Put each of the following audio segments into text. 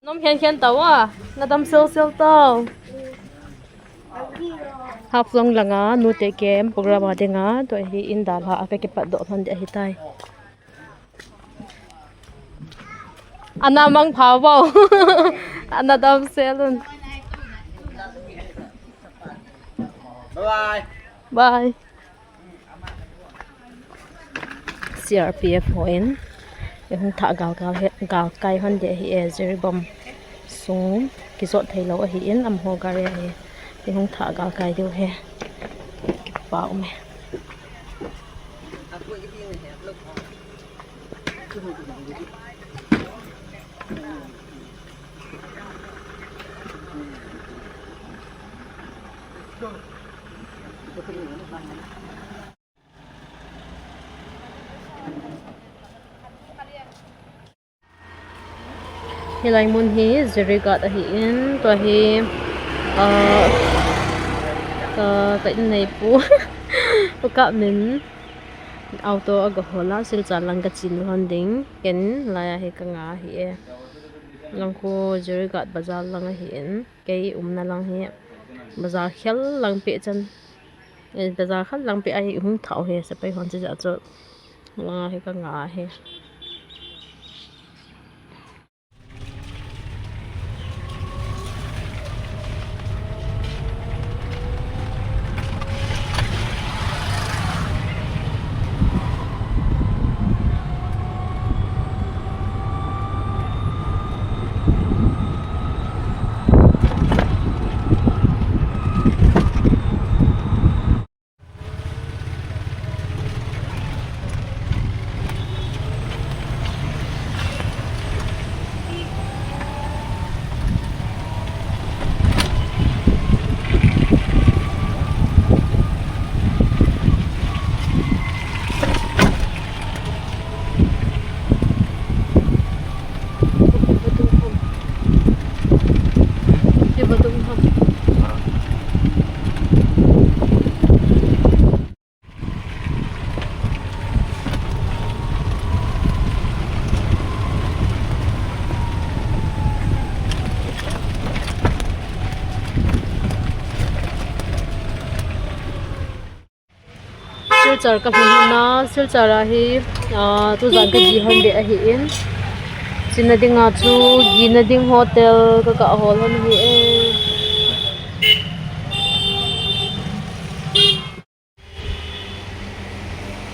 Nôm khen tàu à, nó đâm siêu siêu tàu. Haflong là ngã Nute Camp program ada ngã, tu hi indah lah apa kepat dok thon dia hitai. Ana mang phawau, ana đâm xe luôn. Bye. Bye. CRPF point. Yung thả gạo cay hơn để hi zeri bom sung kisot thấy lâu hi in am ho gare hi yung thả gạo cay điều he bảo mẹ hilai mun hi zeri gat hi in to hi cái này pu ka min auto aga hola Silchar lang ka chin hon ding ken la hi ka nga hi lang ko zeri gat bazar lang hi in ke na lang hi bazar khel lang pe chan bazar khal lang pe ai hung thau he sa pai hon cha cho la hi ka nga he Silchar ka huna Silchar hi tu zang ka ji hon de hi in chin dinga chu gi na ding hotel ka hol hon hi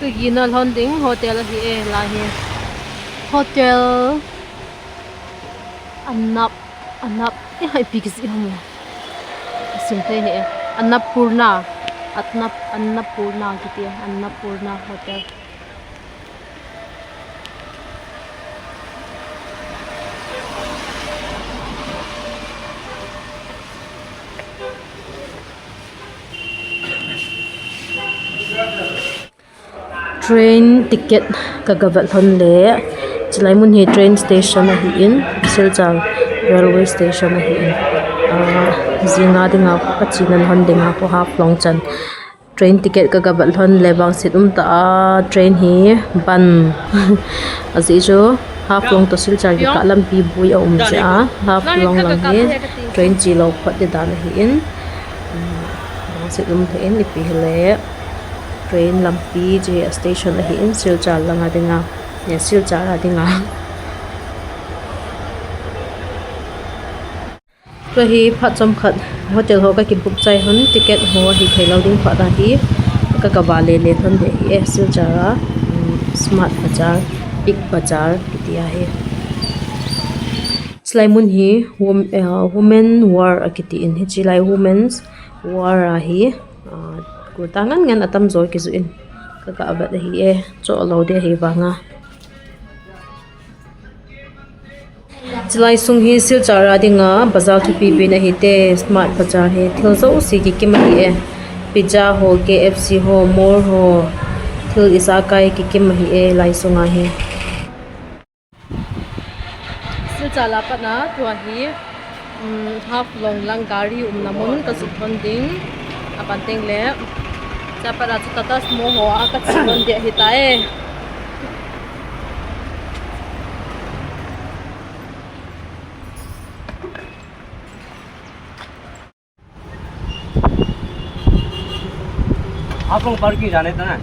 tu gi na hon ding hotel hi la hi hotel anap hai pix hi hom sim te hi Annapurna gitu ya, Annapurna Hotel. Train ticket kagabat hon le chilai mun hi train station hi in Silchar railway station hi in zinga dinga ka chinan hon dinga po Haflong chan train ticket kagabat hon le bang sit ta train hi ban azi jo Haflong to Silchar ki ka lam pi bui a Haflong lang hi train chi lo phat de dan hi in bang sit the in li pi le train lampi je station hi in Silchar langa dinga ya Silchar dinga to hi phat chom khat hotel ho ka ki book chai hon ticket ho hi thailo ding pha da hi ka ka ba le thon de hi Silchar smart bazar big bazar kitia hi slaimun hi women war akiti in hi chilai women's war hi kurtangan ngan atam zoi ki zuin ka abat hi cho lo de hi wanga chilai sung hi Silchar adinga bazar thupi be na hi te smart bazar he thilzo si ki kim hi pizza ho KFC ho more ho thil isa kai ki kim hi lai sunga he Silchar la pa na tu hi Haflong lang gari namun ka su thon ding apanteng le chapara chu tata smo ho aka chinon de hi tae Haflong parking जाने था ना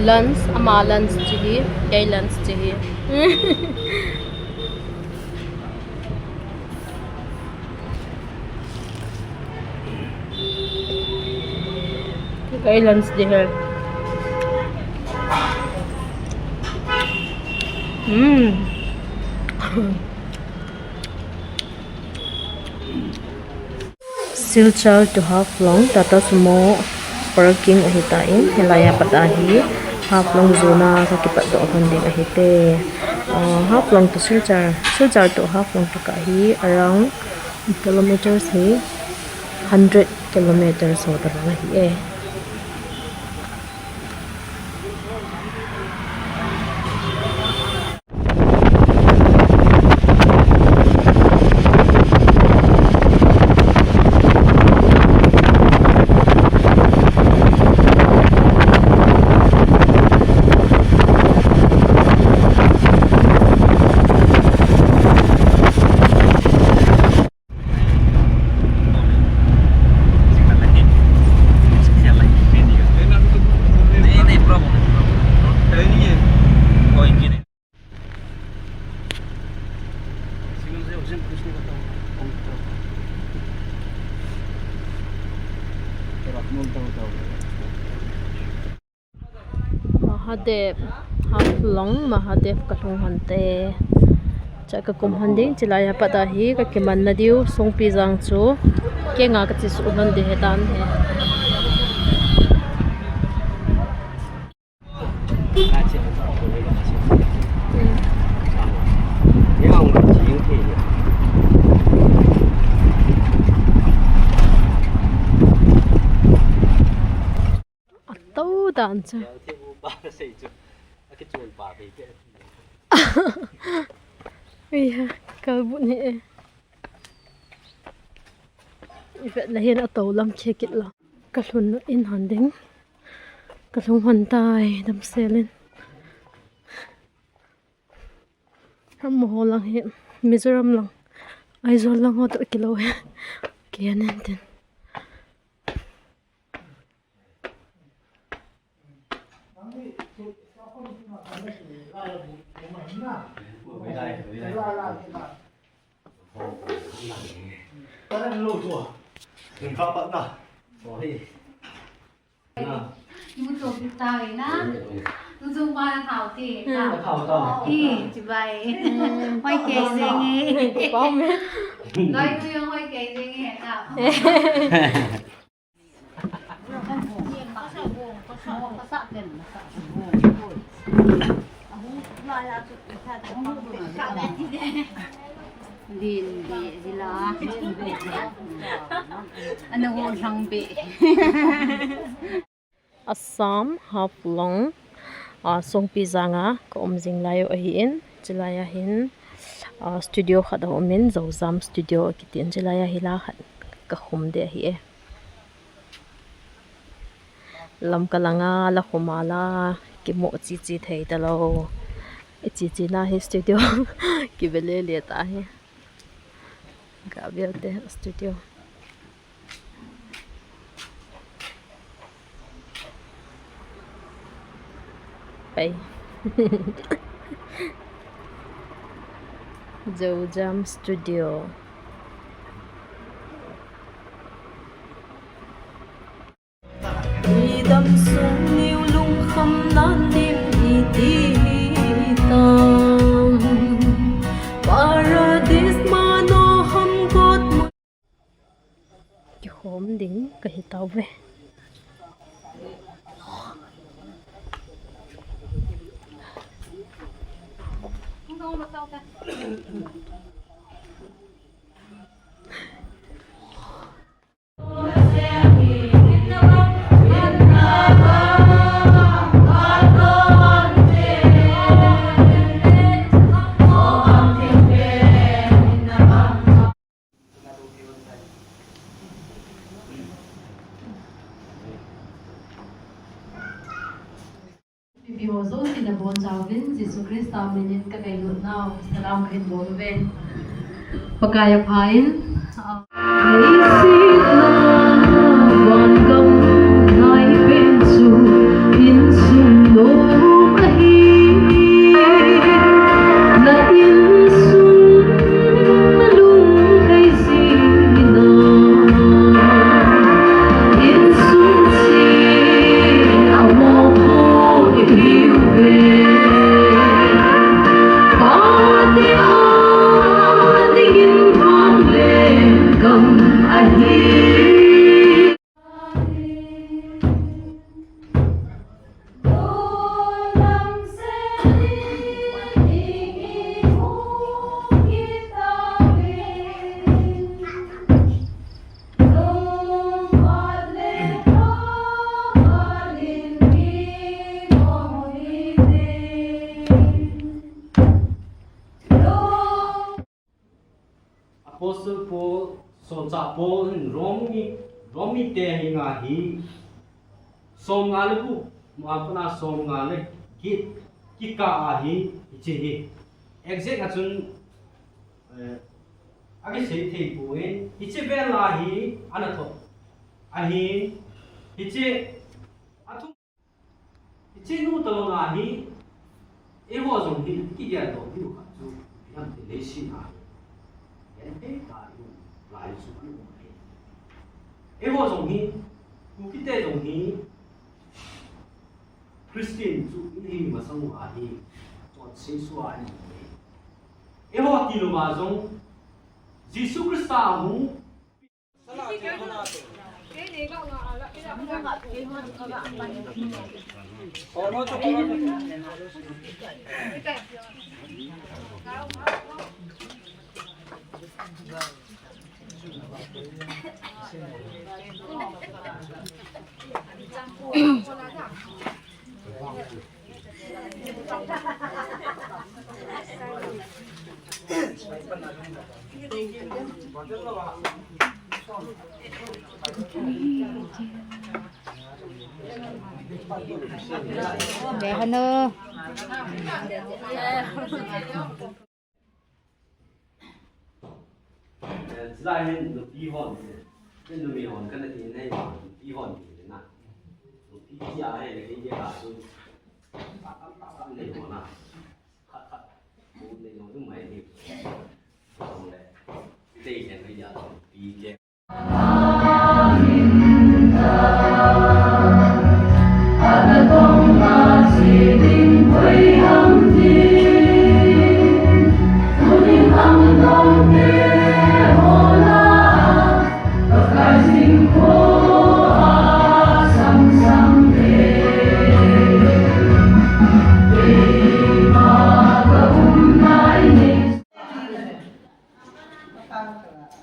lunch ama lunch chihi kay lunch chihi kay lunch di hai Silchar to Haflong Tata Sumo parking ahitain helaya patahi Haflong zona kakipat do hunding ahite Haflong to Silchar to Haflong to kahi around kilometers hi 100 kilometers ho tarang hi Mahadev Haflong Mahadev kalung hante chaka kum handing chilaya patahi ka kiman na diu Songpijang chu ke nga ka chi su nan de hetan he atau dan chu iya kalbu ni ibat lahin atau lam chekit la kalun in handing kalung hantai dam selin ham ho lang he mizoram lang aizol lang ho to kilo he kianen tin Ibu tuh kita na, tu jumpa thảo thì thảo, chị bay, hoài kề gì nghe, nói tôi hoài kề gì nghe thảo. Din di la ano ho sang be Assam Haflong Songpijanga ko omjing layo ahin chilaya hin studio khada omin zozam studio kitin chilaya hila khat ka khum de hi lam kalanga la khumala ki mo chi chi thei ta lo chi chi na hi studio ki bele le ta hi Gabriel de studio Bye. Zojam Studio. Idam sung niu lung kham nan nim iti tam paradis mano ham got ki hom ding ka hitaw ve Bihozo sinabon jawin Jesu Krista minin ka kay now salam kahin bolven pagaya pain Apostle Paul sonsa Paul Romi te hinga hi som ngalebu muapna som ngale kika ahi ichi exact achun agi sei thei puin ichi bela hi anato ahi ichi athum ichi nu to na hi ewo jong hi ki ya do bi ka chu yam te le shi na lại xuống này, em vô trong hi, cụ kít tê trong hi, Christian chú hi mà sang hòa hi, chọn sinh xoa hi, em vô kỳ mà trong Jesus Christ hùng, Để hơn nữa. lại nên Nupi hòn, nên Nupi hòn cái này thì này Nupi hòn thì thế nào, Nupi kia này là cái gì cả rồi, này hòn à, khát, này nó cũng mày thì, xong đấy, đây là cái gì Nupi kia.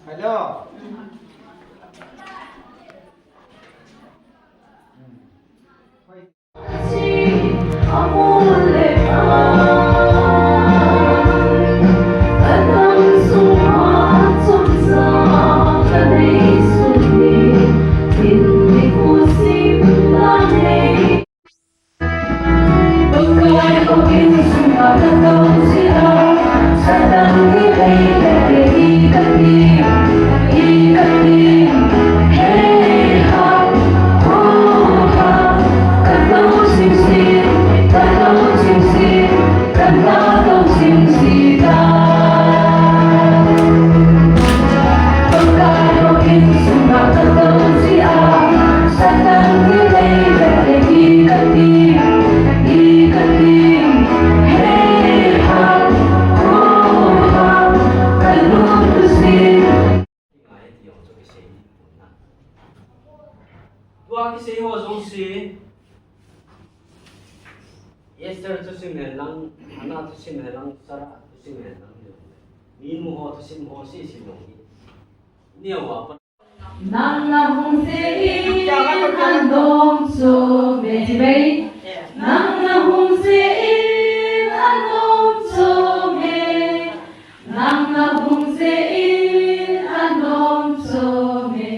Hello. Esther tu sim lang, Anna tu sim lang, Sarah tu sim lang. Min mo ho tu sim ho si sim long. Niya wa. Nang na hong se in an dom so me ji bai. Nang na hong se in an dom so me. Nang na hong se in an dom so me.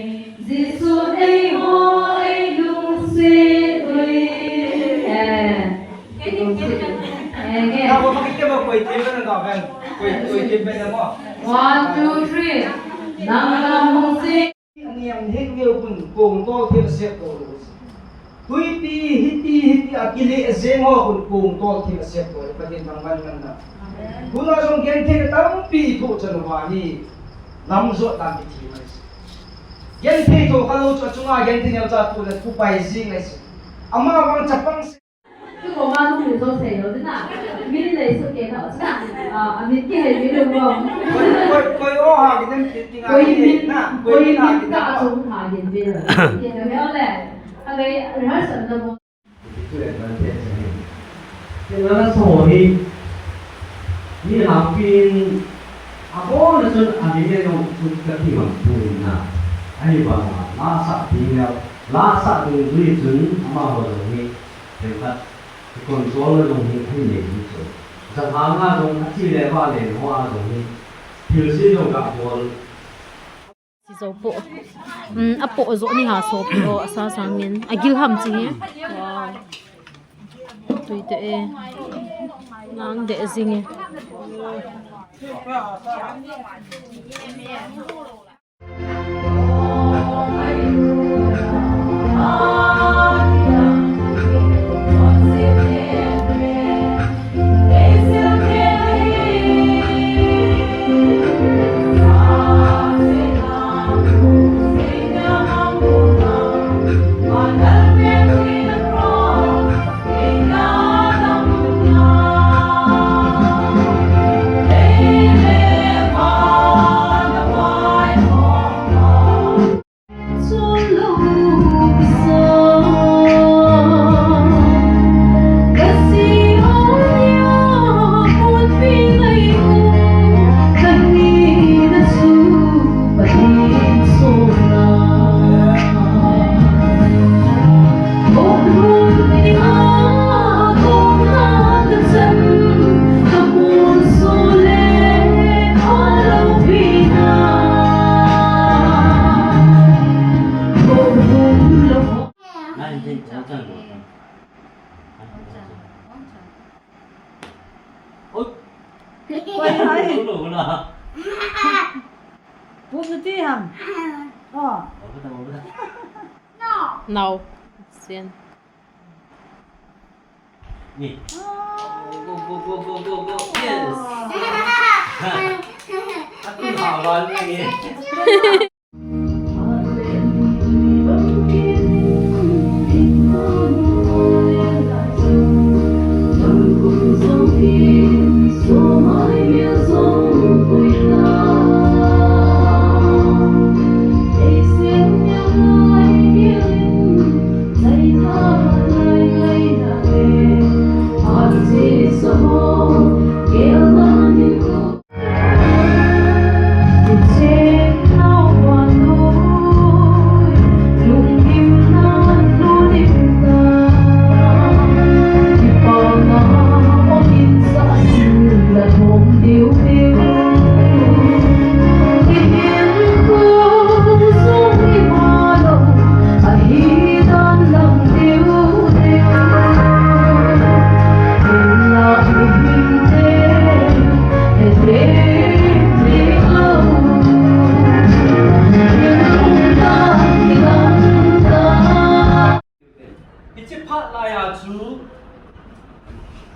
Gisu ei ho ei lung se ui. Ako makikita mo, kuy tip na ka, kuy tip na mo. 1, 2, 3. nang na hong se anh em hết nhiều cùng to thêm xếp đồ tuy hiti akili zeng ho cùng to thêm xếp đồ cái gì bằng văn văn đó cũng nói trong gen thế tao pi thu chân hoa hi nằm rốt làm bị thi mà gen thế thu kalau cho chúng ta gen thế nhau cho tu là tu bài gì này ama wang chapang cái bộ ma không được dâu sẻ đâu thế nào biết lấy sự kiện họ chứ nào biết cái hay biết được không coi ô ha cái nem tiếng coi Anh biết na coi biết ha cái cả chúng thả hiện biết rồi hiện được không lẽ anh ấy rất sợ đâu cái đó là sổ đi làm phim bố là chân anh ấy dùng cái gì mà tụi na anh bảo lá sạ thì nhau lá sạ thì duy chứng mà hồi rồi thì thật còn số là dùng hay nhỉ chứ giờ tháng là dùng chỉ để hoa để hoa dùng thì sử dụng cả một si zo po apo zo ni ha so po asa sang min agil ham chi wow tui te e nang de zing nào xiên nè go yes aku hawal ni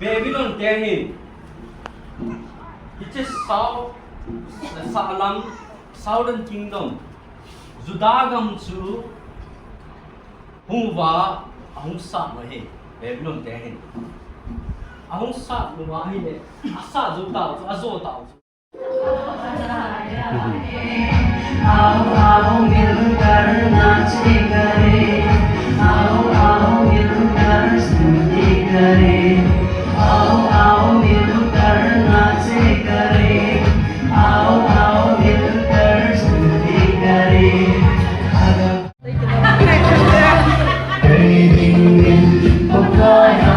Babylon Dahin. It is south, the southern kingdom. Judagam to Hungva Ahungsa Mahe, Babylon Dahin. Ahungsa Mahe, Asa Zutao, Azotao. Hãy subscribe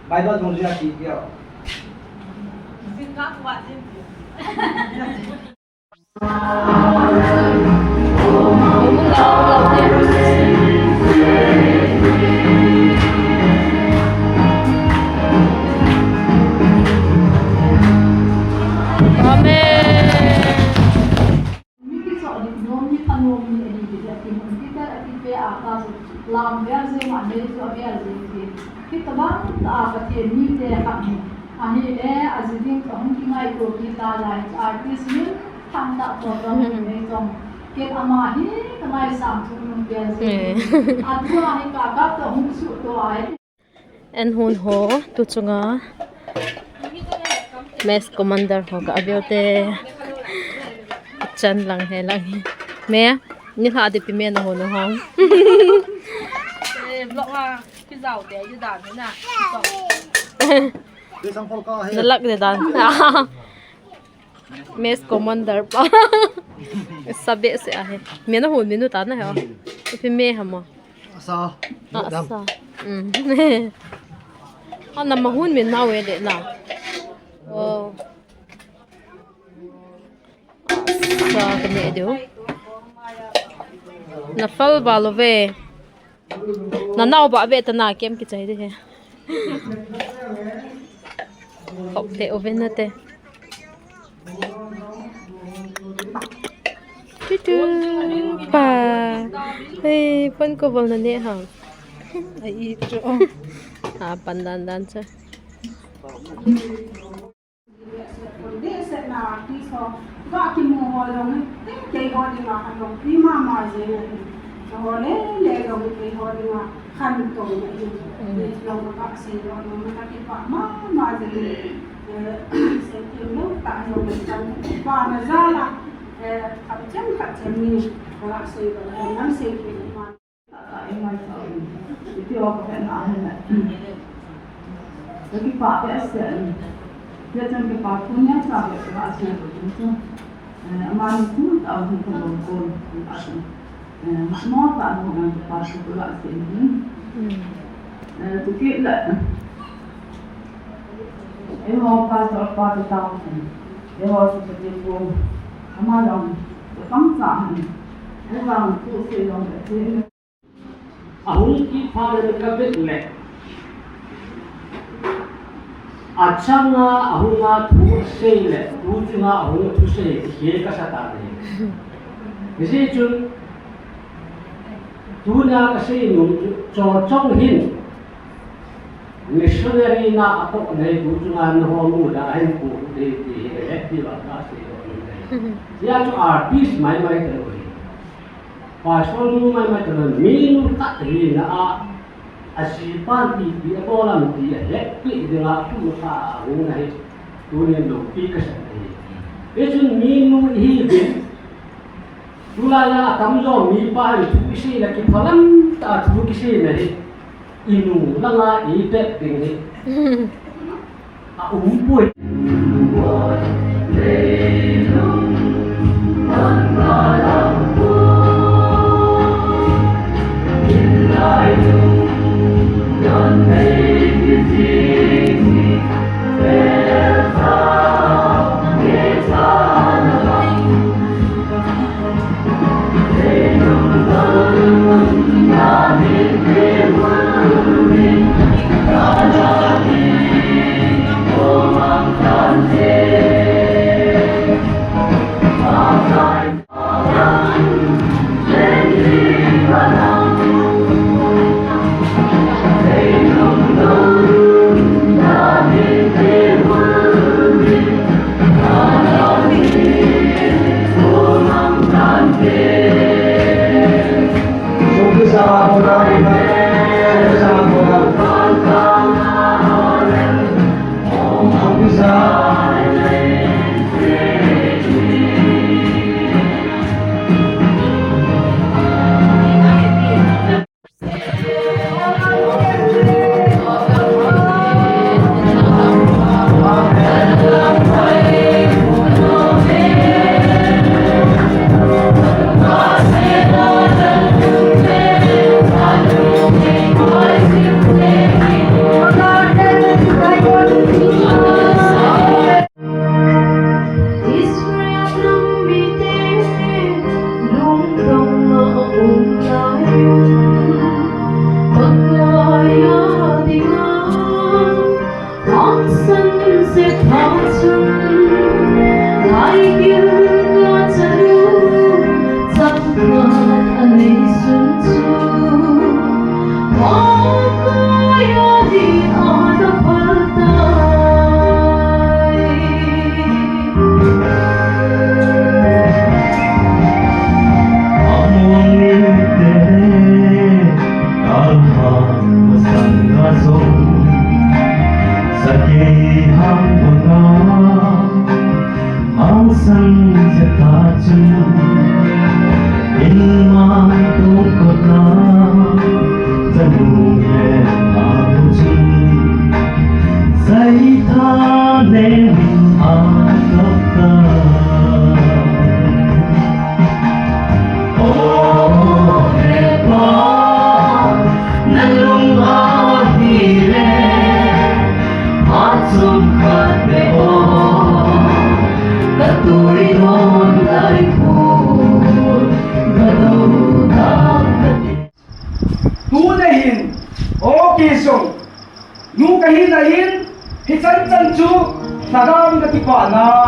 Bible không ra chỉ kiểu làm việc gì mà để cho việc gì thì các bạn đã có thể nhìn thấy các anh ấy ở dưới những cái ngày của kita là artist mình tham gia vào trong cái ama hi cái này sang chung việc gì anh vừa hay cả các cái hung sự đó ấy en hun ho tu chunga mess commander ho ka abiote chan lang he lang me ni ha de pimen ho no ha vlog là cái giàu té như đàn thế nào nalak de dan mess commander pa sabe se ahe me na hun minu ta na ha pi me hamo sao sa ana mahun min na we de na oh sa kene do na fal balove na nau ba ve ta na kem ki chai de he khop te oven na te tu pa hey pon ko bol na ne ha ai cho ha pandan dan cha để sẽ là khi sau các cái mô hồi đó cái hồi đi mà hành động đi mà gì rồi lấy rồi cái hồi đi mà khăn tổ này để lòng các sĩ rồi mà các cái bạn mà gì sẽ kiếm nước tại rồi mình cần và nó ra là phát triển mình các sĩ rồi năm sĩ thì mà tại ngoài thì tiêu có cái nào này cái bạn sẽ dia jangan kepakunya sampai ke asal itu. Aman itu tahu hukum semua tak dengan kepaku ke asal ini. Tu kita, mau pasal pasal tahu, mau seperti itu, amal bangsa, orang tu seorang itu. Ahun ki father kabit le. Achanga ahunga thu sei le thu chunga ahunga thu sei he ka sata ne nisi chun dunya ka sei nu cho chong hin missionary na ato nei thu chunga no ho mu da hin ku de he ti ba ka sei ya chu artist mai mai ka ro pa son mu mai mai ka min ta ri na a asipan di abolam di lekli dengan tu sa ngai dunia Nupi kesan ini. Esun minu hibe, tulaya kamjo mipa itu kisi lagi falam tak tu kisi nahi inu langa ite tinggi. Aku umpui. Hãy subscribe cho kênh Ghiền Mì Gõ để không bỏ lỡ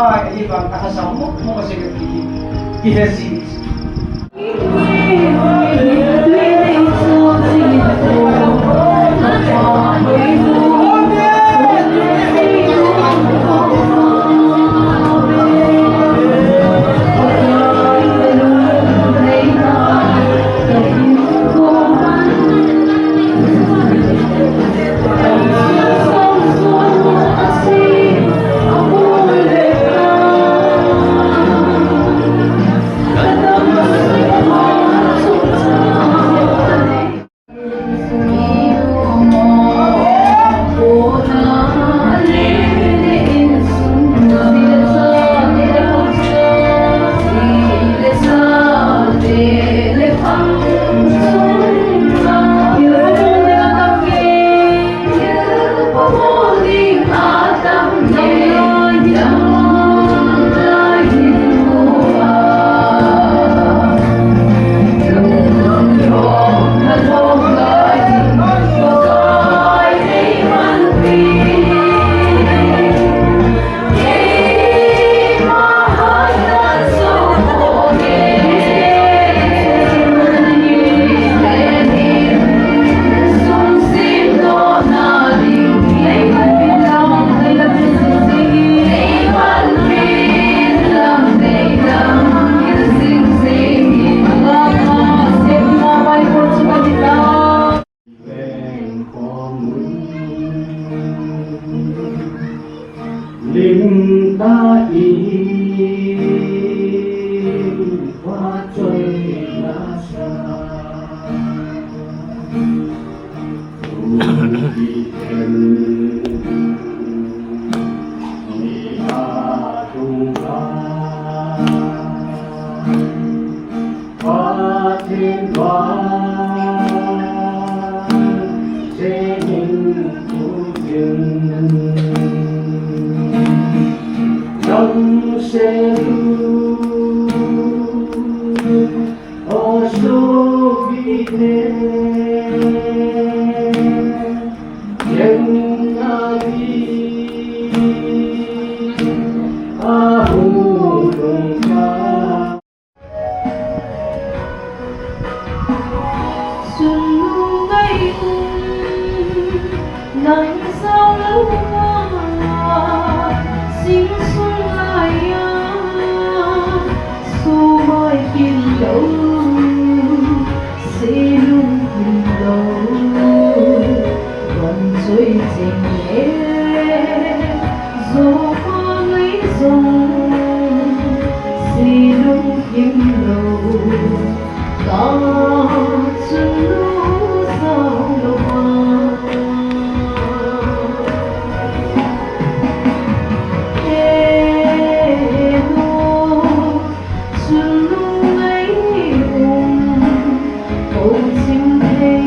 xin thấy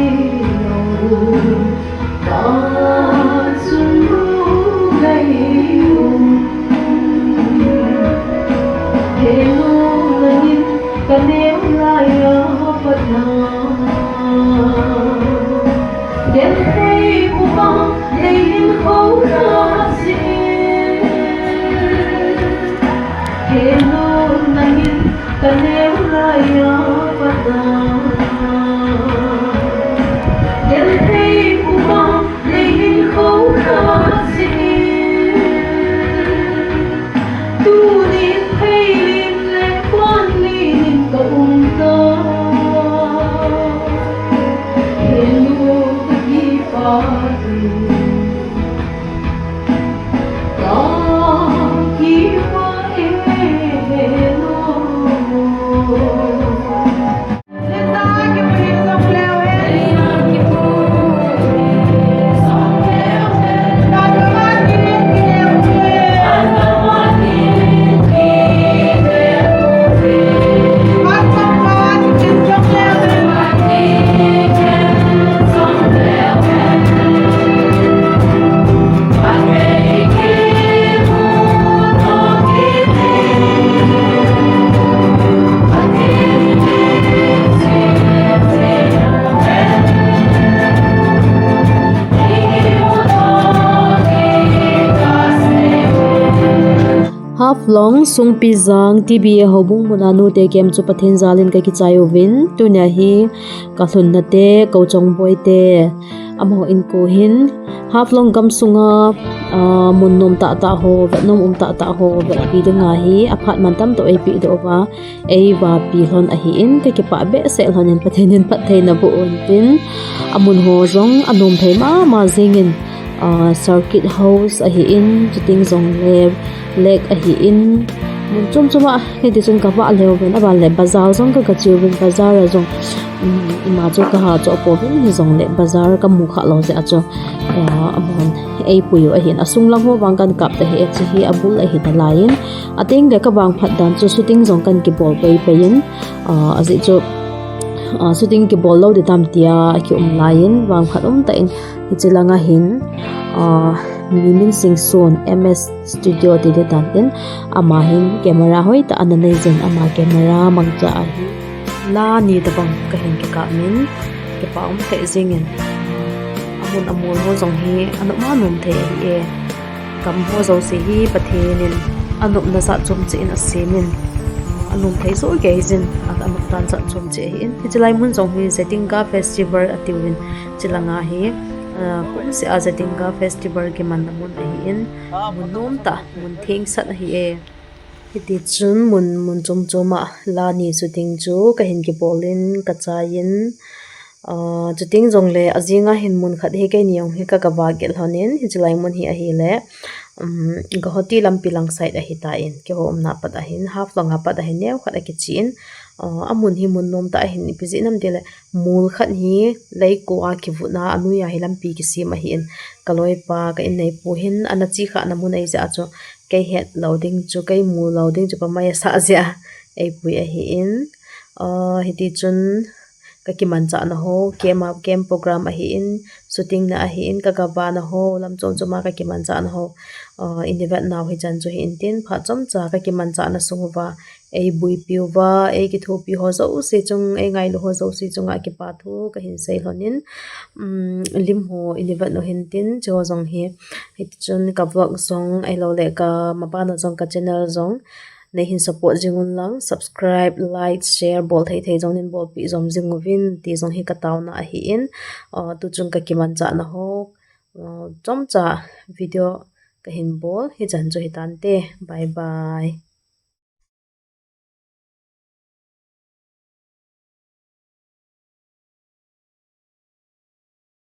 lâu ta xuân gây thế luôn là nhìn cả đêm lại bất ngờ đêm thấy của con đây hình khâu ra gì thế luôn là nhìn cả đêm lại bất ngờ đêm thấy của con đây hình khâu ra gì tu đi thấy linh lệ quan linh cộng tơ hiện luôn tất đi phá đó khi qua em Haflong Songpijang TBA hobung muna Nute Camp chu pathin zalin ka ki chayo vin tunya hi ka hlun na te ko chong boy te amo in ko hin Haflong gam sunga mun nom ta ta ho nom ta ta ho ve pi de nga hi aphat man tam to ap do wa ei wa pi hlon a hi in ka ki pa be se hlon in pathenin pathei na bu on tin amun ho zong anom thei ma zingin circuit house a hi in chuting zong lek a hi in mun chum chuma he ti chung ka ba leo ben aba le bazar zong ka chiu ben bazar a zong ma chu ka ha cho po bin hi zong le bazar ka mu kha lo je a cho amon ei puyo a hin asung lang ho wang kan kap te he chi hi abul a hi ta lain ating de ka bang phat dan chu shooting zong kan ki bol pe in azi chu shooting ki bol lo de tam tia ki lain wang phat ta in hi chilanga hin mimin sing son ms studio ti de tan tin ama hin camera hoi ta ananei zen ama camera mangcha a hi la ni da bang ka hin ki ka min ke pa the zingin amun amul ho zong hi anu ma nom the e kam ho zo se hi pathenin anup na sa chum chin a semin anum thei so ge jin at anup tan sa chum che hin hichlai mun zong hi setting ka festival atiwin chilanga hi kum se azatinga festival ke mandamun hi in munom ta mun thing sat hi e hiti chun mun chum chuma lani shooting chu ka hin ki bolin ka chain chuting zong le azinga hin mun khat he ke niang hi ka ba gel honin hichlai mun hi a hi le gohoti lampilang side a hi ta in ke hom na pat a hin Haflong pat a hin ne khat a ki chin amun hi mun nom ta hin pizi nam dele mul khat hi lei ko a ki vuna anu ya hi lampi ki sim a hi in kaloi pa ka in nei pu hin ana chi kha na mun ai za cho ke het loading chu kai mu loading chu pa mai sa ja ei pui a hi in hiti chun ka kiman cha na ho game program a hi in shooting na a hi in ka ba na ho lam chon chuma ka kiman cha na ho in event now hi chan chu hi in tin pha chom cha ka kiman cha na su wa ei bui piu wa ei ki thu pi ho zo se chung ei ngai lo ho zo se chung a ki pa thu ka hin sei honin lim ho in event no hin tin cho zong hi hit chun ka vlog song ai lo le ka ma pa no zong ka channel zong nei hin support jingun lang subscribe like share bol thei zong nin bol pi zom jingovin ti zong hi ka taw na a hi in tu chung ka kiman cha na ho chom cha video ka hin bol hi chan chu hi tan te bye bye